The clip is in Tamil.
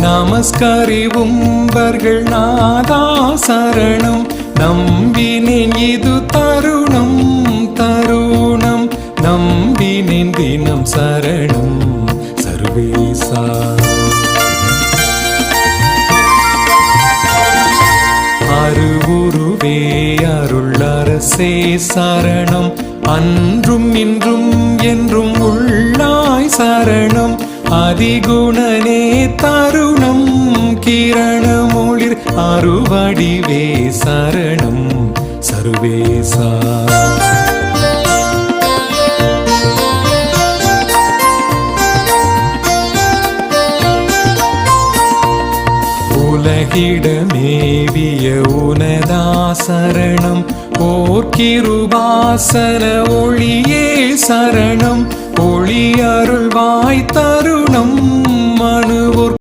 நமஸ்கரிவும்பர்கள் நாதா சரணம். நம்பினேன் இது தருணம் தருணம், நம்பினேன் தினம் சரணம் சர்வேசா. அருவுருவே அருளரசே சரணம். அன்றும் இன்றும் என்றும் உள்ளாய் சரணம். அதிகுணனே தருணம் கிரணமொளிர் அருவடிவே சரணம் சர்வேசா. உலகிடமேவிய உனதா சரணம். ஓர்கிருபாசன ஒளியே சரணம். ஒளி அருள்வாய் தருணம் மனுவோர்